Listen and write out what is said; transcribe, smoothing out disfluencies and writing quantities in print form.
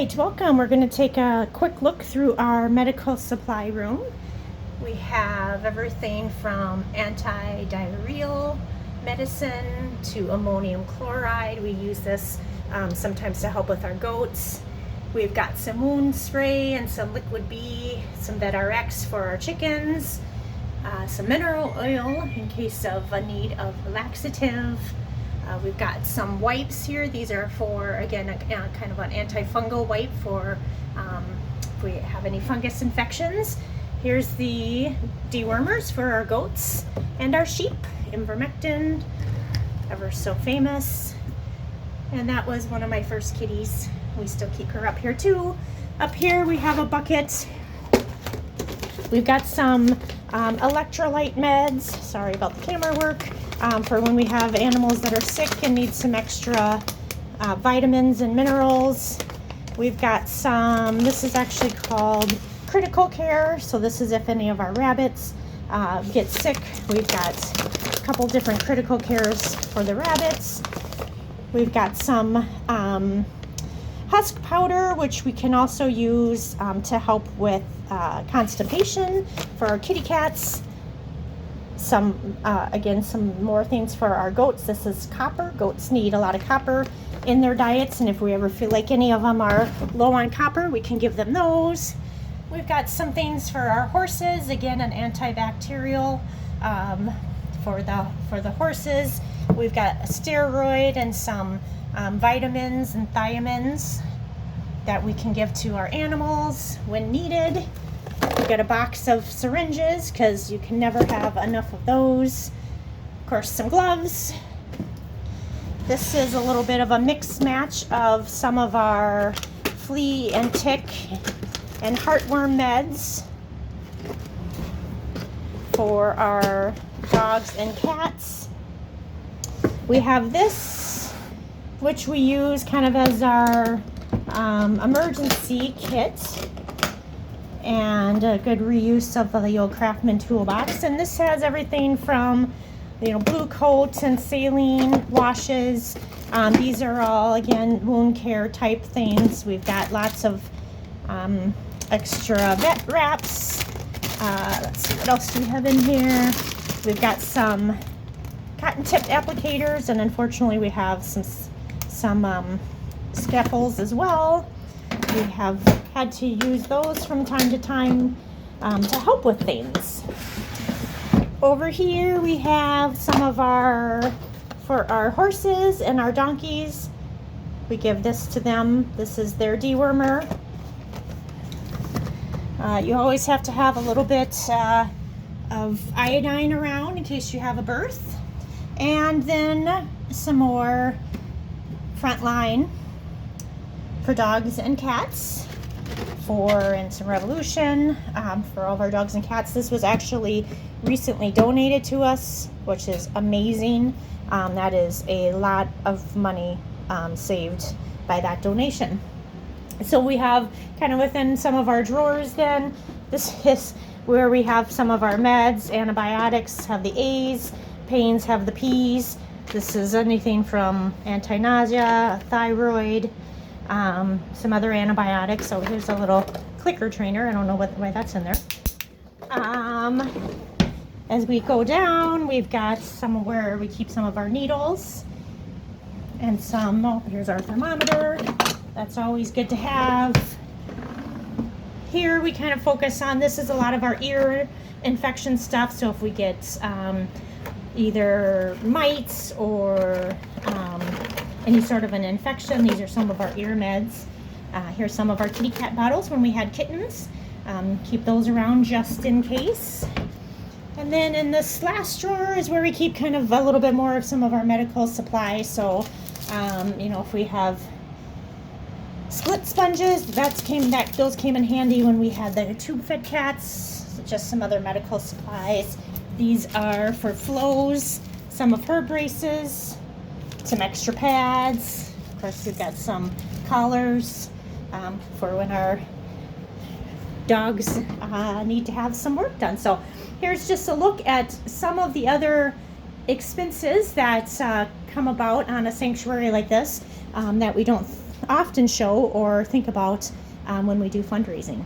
right, welcome. We're going to take a quick look through our medical supply room. We have everything from anti-diarrheal medicine to ammonium chloride. We use this sometimes to help with our goats. We've got some wound spray and some liquid B, some VetRx for our chickens, some mineral oil in case of a need of laxative. We've got some wipes here. These are for, again, kind of an antifungal wipe for if we have any fungus infections. Here's the dewormers for our goats and our sheep, ivermectin, ever so famous. And that was one of my first kitties. We still keep her up here too. Up here we have a bucket. We've got some electrolyte meds. Sorry about the camera work. For when we have animals that are sick and need some extra vitamins and minerals. We've got some, this is actually called critical care. So this is if any of our rabbits get sick. We've got a couple different critical cares for the rabbits. We've got some husk powder, which we can also use to help with constipation for our kitty cats. Again, some more things for our goats. This is copper. Goats need a lot of copper in their diets, and if we ever feel like any of them are low on copper, we can give them those. We've got some things for our horses. Again, an antibacterial for the horses. We've got a steroid and some vitamins and thiamines that we can give to our animals when needed. We've got a box of syringes because you can never have enough of those. Of course, some gloves. This is a little bit of a mix match of some of our flea and tick and heartworm meds for our dogs and cats. We have this, which we use kind of as our emergency kit, and a good reuse of the old Craftsman toolbox. And this has everything from, blue coat and saline washes. These are all, again, wound care type things. We've got lots of extra vet wraps. Let's see, what else do we have in here? We've got some cotton tip applicators, and unfortunately we have some scaffolds as well. We have had to use those from time to time to help with things. Over here we have some of for our horses and our donkeys. We give this to them. This is their dewormer. You always have to have a little bit of iodine around in case you have a birth. And then some more Frontline for dogs and cats, and some Revolution for all of our dogs and cats. This was actually recently donated to us, which is amazing. That is a lot of money saved by that donation. So we have kind of within some of our drawers then, this is where we have some of our meds. Antibiotics have the A's, pains have the P's. This is anything from anti-nausea, thyroid, some other antibiotics. So here's a little clicker trainer. I don't know why that's in there. As we go down, we've got some where we keep some of our needles and here's our thermometer. That's always good to have. Here we kind of focus on, this is a lot of our ear infection stuff. So if we get either mites or any sort of an infection, these are some of our ear meds. Here's some of our kitty cat bottles when we had kittens. Keep those around just in case. And then in this last drawer is where we keep kind of a little bit more of some of our medical supplies. So, if we have split sponges, those came in handy when we had the tube-fed cats. Just some other medical supplies. These are for Flo's, some of her braces, some extra pads. Of course, we've got some collars for when our dogs need to have some work done. So here's just a look at some of the other expenses that come about on a sanctuary like this that we don't often show or think about when we do fundraising.